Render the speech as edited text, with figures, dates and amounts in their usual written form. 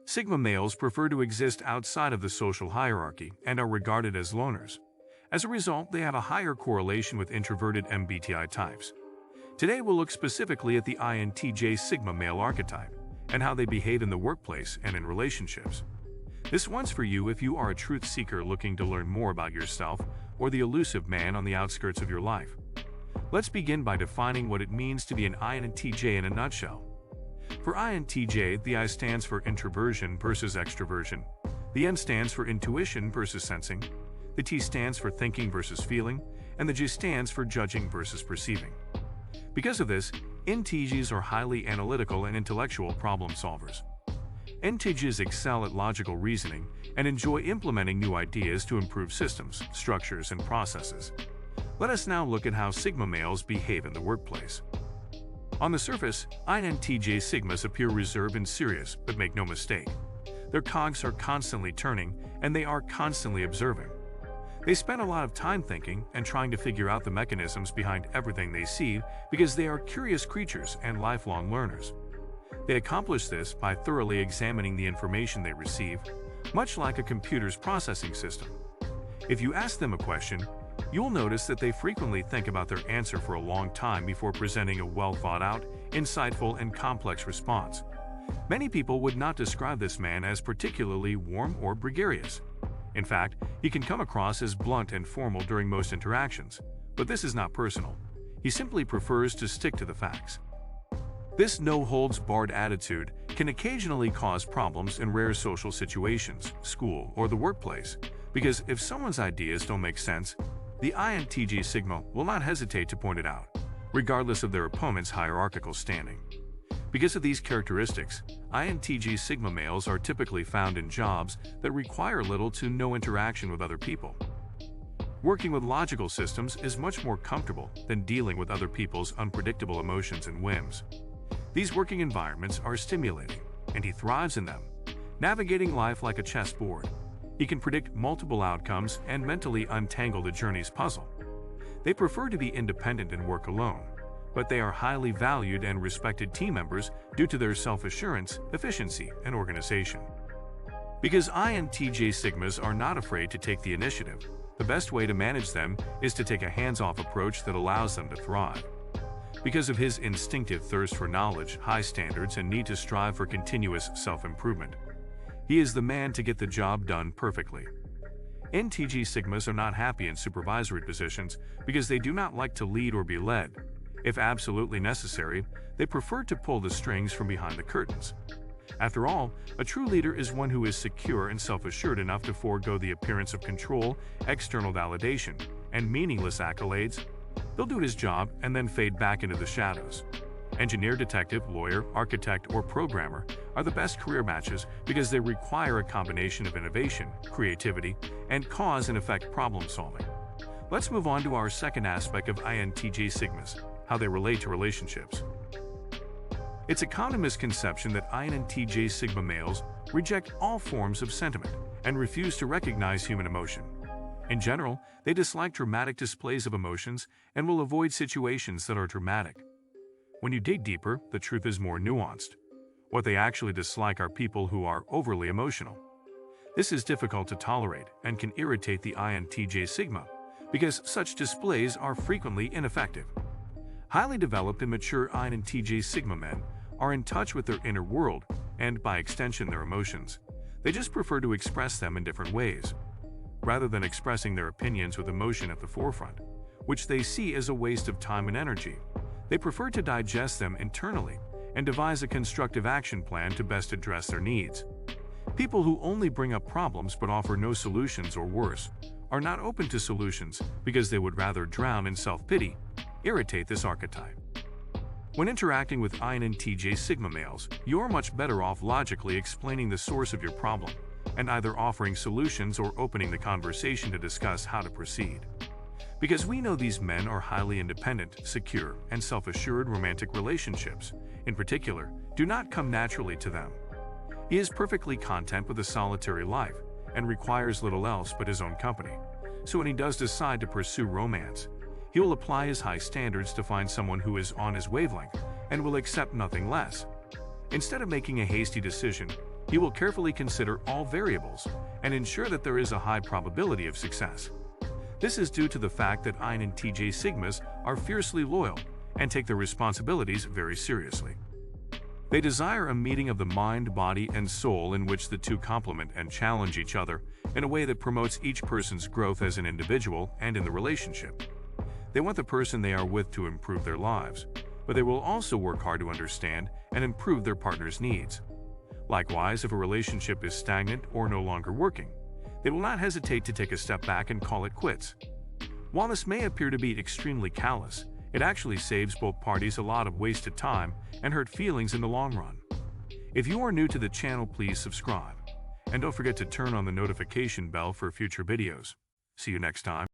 Sigma males prefer to exist outside of the social hierarchy and are regarded as loners. As a result, they have a higher correlation with introverted MBTI types. Today we'll look specifically at the INTJ Sigma male archetype and how they behave in the workplace and in relationships. This one's for you if you are a truth seeker looking to learn more about yourself or the elusive man on the outskirts of your life. Let's begin by defining what it means to be an INTJ in a nutshell. For INTJ, the I stands for introversion versus extroversion, the N stands for intuition versus sensing, the T stands for thinking versus feeling, and the J stands for judging versus perceiving. Because of this, INTJs are highly analytical and intellectual problem solvers. INTJs excel at logical reasoning and enjoy implementing new ideas to improve systems, structures, and processes. Let us now look at how Sigma males behave in the workplace. On the surface, INTJ Sigmas appear reserved and serious, but make no mistake. Their cogs are constantly turning, and they are constantly observing. They spend a lot of time thinking and trying to figure out the mechanisms behind everything they see because they are curious creatures and lifelong learners. They accomplish this by thoroughly examining the information they receive, much like a computer's processing system. If you ask them a question, you'll notice that they frequently think about their answer for a long time before presenting a well-thought-out, insightful, and complex response. Many people would not describe this man as particularly warm or gregarious. In fact, he can come across as blunt and formal during most interactions, but this is not personal. He simply prefers to stick to the facts. This no-holds-barred attitude can occasionally cause problems in rare social situations, school, or the workplace, because if someone's ideas don't make sense, the INTJ Sigma will not hesitate to point it out, regardless of their opponent's hierarchical standing. Because of these characteristics, INTJ Sigma males are typically found in jobs that require little to no interaction with other people. Working with logical systems is much more comfortable than dealing with other people's unpredictable emotions and whims. These working environments are stimulating, and he thrives in them, navigating life like a chessboard. He can predict multiple outcomes and mentally untangle the journey's puzzle. They prefer to be independent and work alone, but they are highly valued and respected team members due to their self-assurance, efficiency, and organization. Because INTJ Sigmas are not afraid to take the initiative, the best way to manage them is to take a hands-off approach that allows them to thrive. Because of his instinctive thirst for knowledge, high standards, and need to strive for continuous self-improvement, he is the man to get the job done perfectly. INTJ Sigmas are not happy in supervisory positions because they do not like to lead or be led. If absolutely necessary, they prefer to pull the strings from behind the curtains. After all, a true leader is one who is secure and self-assured enough to forego the appearance of control, external validation, and meaningless accolades. He'll do his job and then fade back into the shadows. Engineer, detective, lawyer, architect, or programmer are the best career matches because they require a combination of innovation, creativity, and cause-and-effect problem-solving. Let's move on to our second aspect of INTJ Sigmas, how they relate to relationships. It's a common misconception that INTJ Sigma males reject all forms of sentiment and refuse to recognize human emotion. In general, they dislike dramatic displays of emotions and will avoid situations that are dramatic. When you dig deeper, the truth is more nuanced. What they actually dislike are people who are overly emotional. This is difficult to tolerate and can irritate the INTJ Sigma because such displays are frequently ineffective. Highly developed and mature INTJ Sigma men are in touch with their inner world and, by extension, their emotions. They just prefer to express them in different ways, rather than expressing their opinions with emotion at the forefront, which they see as a waste of time and energy. They prefer to digest them internally and devise a constructive action plan to best address their needs. People who only bring up problems but offer no solutions, or worse, are not open to solutions because they would rather drown in self-pity, irritate this archetype. When interacting with INTJ Sigma males, you're much better off logically explaining the source of your problem and either offering solutions or opening the conversation to discuss how to proceed. Because we know these men are highly independent, secure, and self-assured, romantic relationships, in particular, do not come naturally to them. He is perfectly content with a solitary life and requires little else but his own company. So when he does decide to pursue romance, he will apply his high standards to find someone who is on his wavelength and will accept nothing less. Instead of making a hasty decision, He will carefully consider all variables and ensure that there is a high probability of success. This is due to the fact that Intj Sigmas are fiercely loyal and take their responsibilities very seriously. They desire a meeting of the mind, body, and soul in which the two complement and challenge each other in a way that promotes each person's growth as an individual and in the relationship. They want the person they are with to improve their lives, but they will also work hard to understand and improve their partner's needs. Likewise, if a relationship is stagnant or no longer working, they will not hesitate to take a step back and call it quits. While this may appear to be extremely callous, it actually saves both parties a lot of wasted time and hurt feelings in the long run. If you are new to the channel, please subscribe. And don't forget to turn on the notification bell for future videos. See you next time.